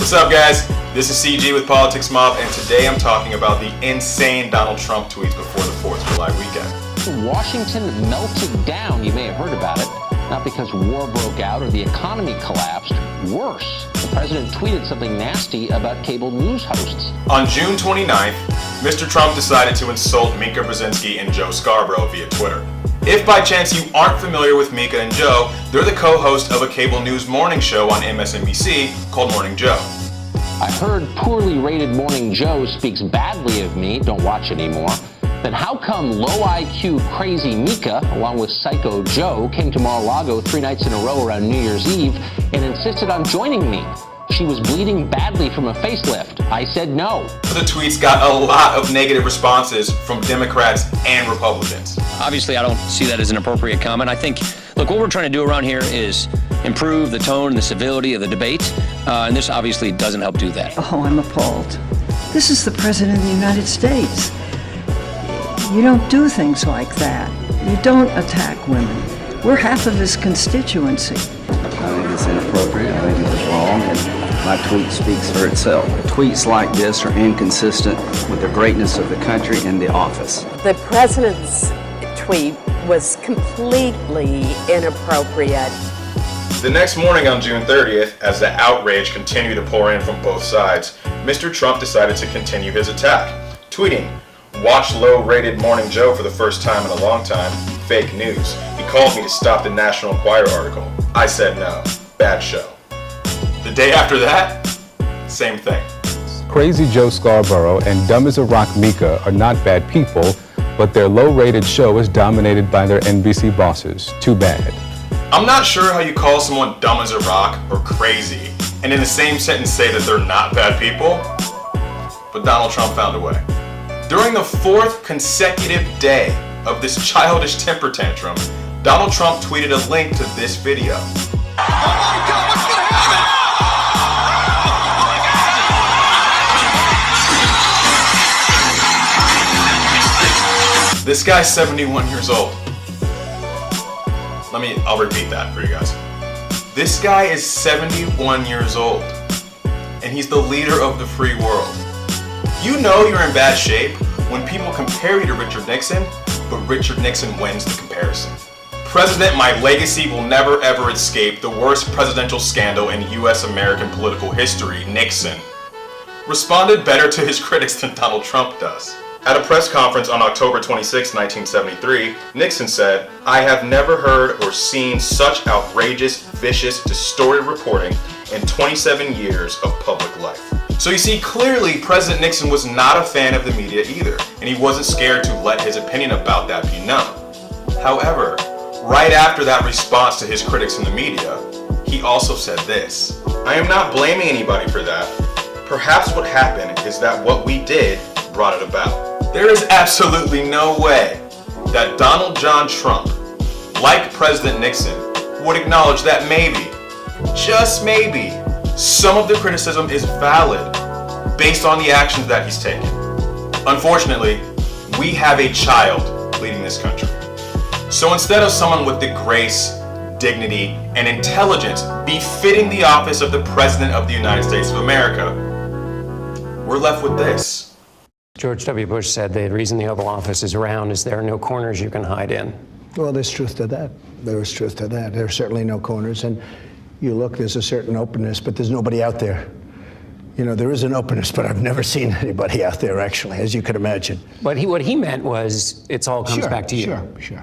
What's up, guys? This is CG with Politics Mob, and today I'm talking about the insane Donald Trump tweets before the 4th of July weekend. Washington melted down. You may have heard about it. Not because war broke out or the economy collapsed. Worse, the president tweeted something nasty about cable news hosts. On June 29th, Mr. Trump decided to insult Mika Brzezinski and Joe Scarborough via Twitter. If by chance you aren't familiar with Mika and Joe, they're the co-host of a cable news morning show on MSNBC called Morning Joe. I heard poorly rated Morning Joe speaks badly of me, don't watch anymore. Then how come low IQ crazy Mika, along with psycho Joe, came to Mar-a-Lago 3 nights in a row around New Year's Eve and insisted on joining me? She was bleeding badly from a facelift. I said no. The tweets got a lot of negative responses from Democrats and Republicans. Obviously, I don't see that as an appropriate comment. I think, look, what we're trying to do around here is improve the tone and the civility of the debate, and this obviously doesn't help do that. Oh, I'm appalled. This is the President of the United States. You don't do things like that. You don't attack women. We're half of his constituency. I think it's inappropriate. I think it's wrong, and my tweet speaks for itself. Tweets like this are inconsistent with the greatness of the country and the office. The president's tweet was completely inappropriate. The next morning on June 30th, as the outrage continued to pour in from both sides, Mr. Trump decided to continue his attack, tweeting, "Watch low-rated Morning Joe for the first time in a long time. Fake news. He called me to stop the National Enquirer article. I said no. Bad show." The day after that, same thing. Crazy Joe Scarborough and dumb as a rock Mika are not bad people, but their low-rated show is dominated by their NBC bosses. Too bad. I'm not sure how you call someone dumb as a rock or crazy, and in the same sentence say that they're not bad people, but Donald Trump found a way. During the 4th consecutive day of this childish temper tantrum, Donald Trump tweeted a link to this video. Oh my God, what's gonna happen? This guy's 71 years old. I'll repeat that for you guys. This guy is 71 years old, and he's the leader of the free world. You know you're in bad shape when people compare you to Richard Nixon, but Richard Nixon wins the comparison. President, my legacy will never ever escape the worst presidential scandal in US American political history, Nixon, responded better to his critics than Donald Trump does. At a press conference on October 26, 1973, Nixon said, "I have never heard or seen such outrageous, vicious, distorted reporting in 27 years of public life." So you see, clearly President Nixon was not a fan of the media either, and he wasn't scared to let his opinion about that be known. However, right after that response to his critics in the media, he also said this, "I am not blaming anybody for that. Perhaps what happened is that what we did brought it about." There is absolutely no way that Donald John Trump, like President Nixon, would acknowledge that maybe, just maybe, some of the criticism is valid based on the actions that he's taken. Unfortunately, we have a child leading this country. So instead of someone with the grace, dignity, and intelligence befitting the office of the President of the United States of America, we're left with this. George W. Bush said the reason the Oval Office is round is there are no corners you can hide in. Well, there's truth to that. There is truth to that. There are certainly no corners. And you look, there's a certain openness, but there's nobody out there. You know, there is an openness, but I've never seen anybody out there, actually, as you could imagine. But what he meant was, it all comes back to you. Sure.